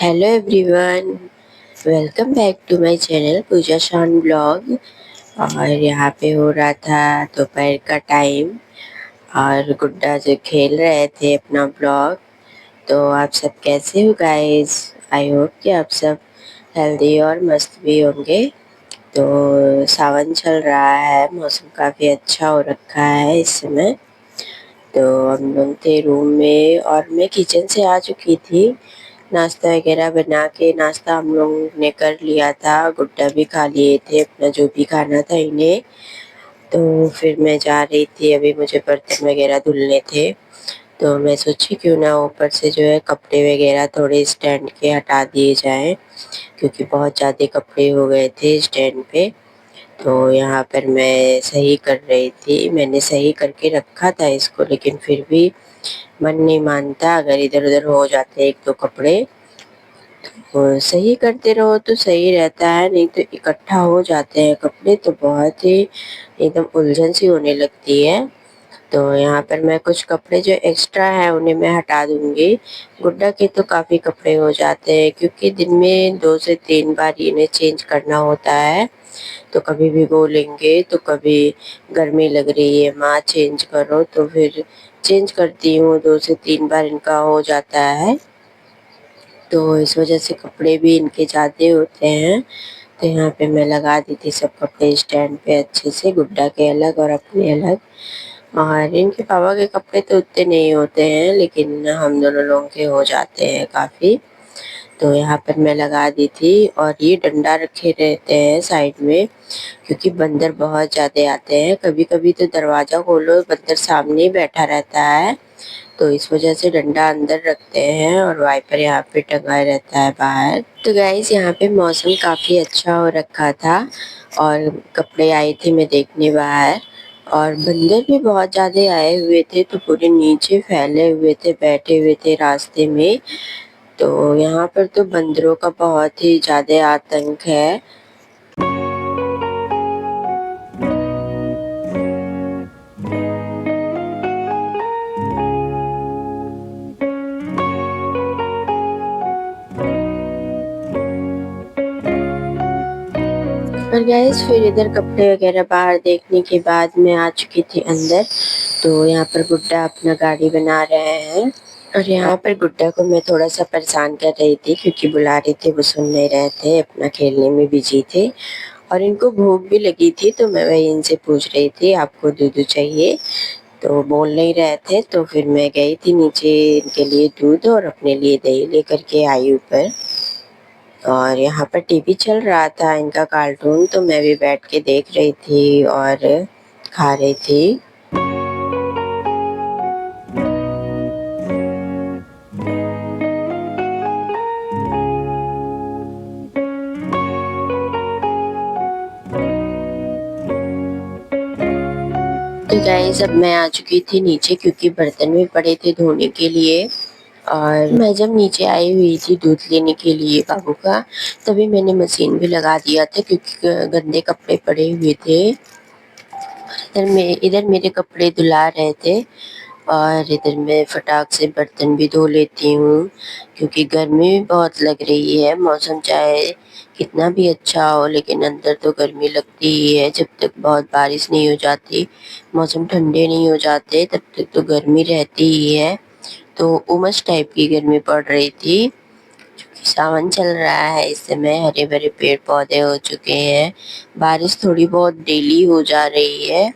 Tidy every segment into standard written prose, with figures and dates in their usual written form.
Hello everyone, welcome back to my channel Pooja Shaan blog. और यहाँ पे हो रहा था दोपहर का टाइम और गुड्डा जो खेल रहे थे अपना ब्लॉग। तो आप सब कैसे हो गाइस? आई होप कि आप सब हेल्दी और मस्त भी होंगे। तो सावन चल रहा है, मौसम काफ़ी अच्छा हो रखा है इस समय। तो हम लोग थे रूम में और मैं किचन से आ चुकी थी। नाश्ता वगैरह बना के नाश्ता हम लोग ने कर लिया था, गुड्डा भी खा लिए थे अपना जो भी खाना था इन्हें। तो फिर मैं जा रही थी, अभी मुझे बर्तन वगैरह धुलने थे। तो मैं सोची क्यों ना ऊपर से जो है कपड़े वगैरह थोड़े स्टैंड के हटा दिए जाएं, क्योंकि बहुत ज़्यादा कपड़े हो गए थे स्टैंड पे। तो यहाँ पर मैं सही कर रही थी, मैंने सही करके रखा था इसको, लेकिन फिर भी मन नहीं मानता। अगर इधर उधर हो जाते एक दो कपड़े तो सही करते रहो तो सही रहता है, नहीं तो इकट्ठा हो जाते हैं कपड़े तो बहुत ही एकदम उलझन सी होने लगती है। तो यहाँ पर मैं कुछ कपड़े जो एक्स्ट्रा हैं उन्हें मैं हटा दूंगी। गुड्डा के तो काफ़ी कपड़े हो जाते हैं, क्योंकि दिन में 2 से 3 बार इन्हें चेंज करना होता है। तो कभी भिगो लेंगे तो कभी गर्मी लग रही है माँ चेंज करो, तो फिर चेंज करती हूँ। 2 से 3 बार इनका हो जाता है, तो इस वजह से कपड़े भी इनके ज़्यादा होते हैं। तो यहाँ पे मैं लगा दी थी सब कपड़े स्टैंड पे अच्छे से, गुड्डा के अलग और अपने अलग। और इनके पापा के कपड़े तो उतने नहीं होते हैं, लेकिन हम दोनों लोगों के हो जाते हैं काफ़ी। तो यहाँ पर मैं लगा दी थी और ये डंडा रखे रहते हैं साइड में, क्योंकि बंदर बहुत ज़्यादा आते हैं। कभी कभी तो दरवाज़ा खोलो बंदर सामने ही बैठा रहता है, तो इस वजह से डंडा अंदर रखते हैं और वाइपर यहाँ पे टंगा रहता है बाहर। तो गाइस यहाँ पे मौसम काफ़ी अच्छा हो रखा था और कपड़े आई थी मैं देखने बाहर, और बंदर भी बहुत ज़्यादा आए हुए थे, तो पूरे नीचे फैले हुए थे, बैठे हुए थे रास्ते में। तो यहाँ पर तो बंदरों का बहुत ही ज़्यादा आतंक है। और गैस फिर इधर कपड़े वगैरह बाहर देखने के बाद मैं आ चुकी थी अंदर। तो यहाँ पर गुड्डा अपना गाड़ी बना रहे हैं, और यहाँ पर गुड्डा को मैं थोड़ा सा परेशान कर रही थी, क्योंकि बुला रही थी वो सुन नहीं रहे थे, अपना खेलने में बिजी थे। और इनको भूख भी लगी थी, तो मैं वही इनसे पूछ रही थी आपको दूध चाहिए, तो बोल नहीं रहे थे। तो फिर मैं गई थी नीचे इनके लिए दूध और अपने लिए दही लेकर के आई ऊपर। और यहाँ पर टीवी चल रहा था इनका कार्टून, तो मैं भी बैठ के देख रही थी और खा रही थी। तो गाइस अब मैं आ चुकी थी नीचे, क्योंकि बर्तन भी पड़े थे धोने के लिए। और मैं जब नीचे आई हुई थी दूध लेने के लिए बाबू का, तभी मैंने मशीन भी लगा दिया था, क्योंकि गंदे कपड़े पड़े हुए थे। इधर मेरे कपड़े धुला रहे थे और इधर मैं फटाक से बर्तन भी धो लेती हूँ, क्योंकि गर्मी भी बहुत लग रही है। मौसम चाहे कितना भी अच्छा हो, लेकिन अंदर तो गर्मी लगती ही है। जब तक बहुत बारिश नहीं हो जाती, मौसम ठंडे नहीं हो जाते, तब तक तो गर्मी रहती ही है। तो उमस टाइप की गर्मी पड़ रही थी। सावन चल रहा है इस समय, हरे भरे पेड़ पौधे हो चुके हैं, बारिश थोड़ी बहुत डेली हो जा रही है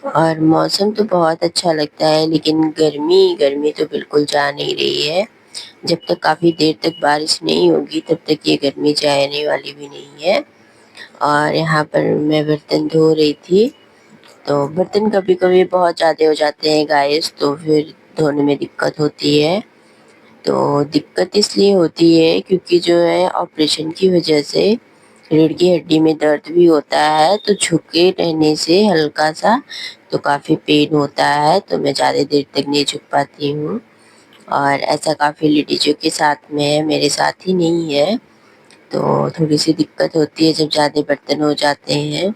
और मौसम तो बहुत अच्छा लगता है, लेकिन गर्मी गर्मी तो बिल्कुल जा नहीं रही है। जब तक काफ़ी देर तक बारिश नहीं होगी तब तक ये गर्मी जाने वाली भी नहीं है। और यहाँ पर मैं बर्तन धो रही थी, तो बर्तन कभी कभी बहुत ज़्यादा हो जाते हैं गाइस, तो फिर धोने में दिक्कत होती है। तो दिक्कत इसलिए होती है क्योंकि जो है ऑपरेशन की वजह से रीढ़ की हड्डी में दर्द भी होता है, तो झुके रहने से हल्का सा तो काफ़ी पेन होता है, तो मैं ज़्यादा देर तक नहीं झुक पाती हूँ। और ऐसा काफ़ी लेडीज़ों के साथ में है, मेरे साथ ही नहीं है। तो थोड़ी सी दिक्कत होती है जब ज़्यादा बर्तन हो जाते हैं।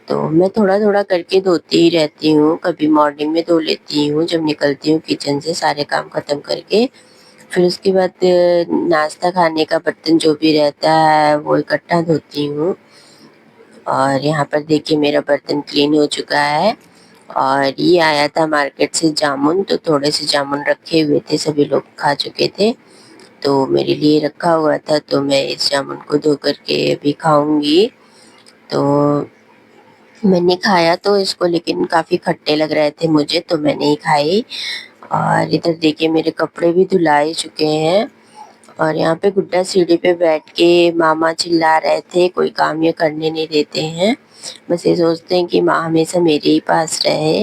तो मैं थोड़ा थोड़ा करके धोती ही रहती हूँ, कभी मॉर्निंग में धो लेती हूँ जब निकलती हूँ किचन से सारे काम ख़त्म करके, फिर उसके बाद नाश्ता खाने का बर्तन जो भी रहता है वो इकट्ठा धोती हूँ। और यहाँ पर देखिए मेरा बर्तन क्लीन हो चुका है। और ये आया था मार्केट से जामुन, तो थोड़े से जामुन रखे हुए थे, सभी लोग खा चुके थे तो मेरे लिए रखा हुआ था, तो मैं इस जामुन को धो कर के अभी खाऊंगी। तो मैंने खाया तो इसको, लेकिन काफ़ी खट्टे लग रहे थे मुझे, तो मैं नहीं खाई। और इधर देखिए मेरे कपड़े भी धुला चुके हैं। और यहाँ पे गुड्डा सीढ़ी पे बैठ के मामा चिल्ला रहे थे, कोई काम ये करने नहीं देते हैं, बस ये सोचते हैं कि माँ हमेशा मेरे ही पास रहे।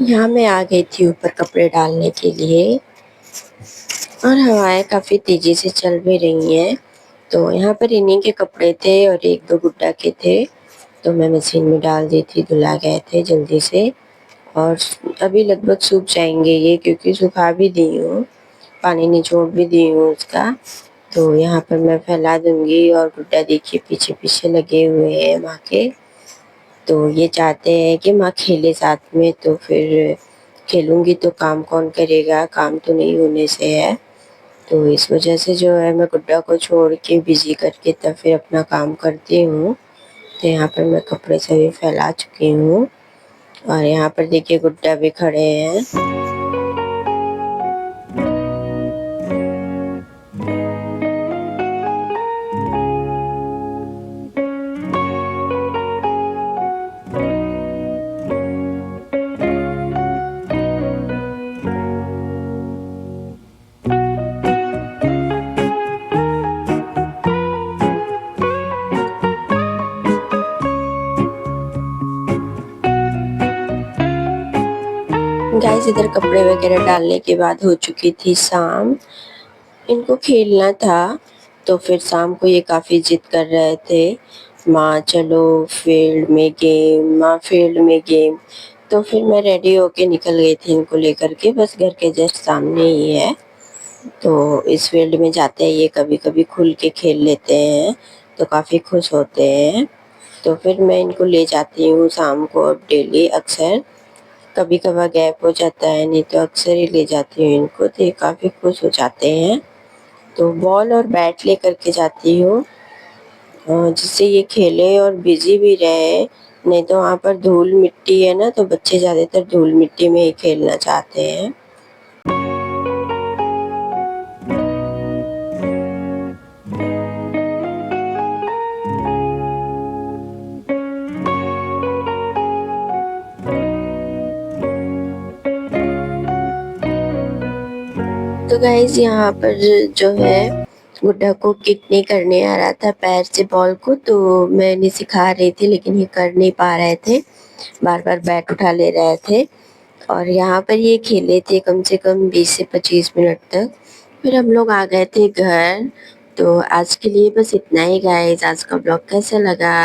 यहाँ मैं आ गई थी ऊपर कपड़े डालने के लिए, और हवाएं काफ़ी तेज़ी से चल भी रही हैं। तो यहाँ पर इन्हीं के कपड़े थे और एक दो गुड्डा के थे, तो मैं मशीन में डाल दी थी, धुला गए थे जल्दी से। और अभी लगभग सूख जाएंगे ये, क्योंकि सुखा भी दी हूँ, पानी निचोड़ भी दी हूँ उसका। तो यहाँ पर मैं फैला दूंगी। और गुड्डा देखिए पीछे पीछे लगे हुए हैं माँ के, तो ये चाहते हैं कि माँ खेले साथ में, तो फिर खेलूंगी तो काम कौन करेगा, काम तो नहीं होने से है। तो इस वजह से जो है मैं गुड्डा को छोड़ के बिजी करके तब फिर अपना काम करती हूँ। तो यहाँ पर मैं कपड़े सभी फैला चुकी हूँ। और यहाँ पर देखिए गुड्डा भी खड़े हैं। गाइस इधर कपड़े वगैरह डालने के बाद हो चुकी थी शाम। इनको खेलना था, तो फिर शाम को ये काफ़ी जिद कर रहे थे, माँ चलो फील्ड में गेम, माँ फील्ड में गेम। तो फिर मैं रेडी होके निकल गई थी इनको लेकर के, बस घर के जस्ट सामने ही है। तो इस फील्ड में जाते हैं ये, कभी कभी खुल के खेल लेते हैं, तो काफ़ी खुश होते हैं। तो फिर मैं इनको ले जाती हूँ शाम को, अब डेली अक्सर, कभी कभार गैप हो जाता है, नहीं तो अक्सर ही ले जाती हूँ इनको, तो ये काफ़ी खुश हो जाते हैं। तो बॉल और बैट लेकर के जाती हूँ, जिससे ये खेले और बिजी भी रहे। नहीं तो वहाँ पर धूल मिट्टी है ना, तो बच्चे ज़्यादातर धूल मिट्टी में ही खेलना चाहते हैं। तो गाइज यहाँ पर जो है गुड्डा को किक नहीं करने आ रहा था पैर से बॉल को, तो मैं इन्हें सिखा रही थी, लेकिन ये कर नहीं पा रहे थे, बार बार बैट उठा ले रहे थे। और यहाँ पर ये खेले थे कम से कम 20 से 25 मिनट तक, फिर हम लोग आ गए थे घर। तो आज के लिए बस इतना ही गाइज। आज का ब्लॉग कैसा लगा?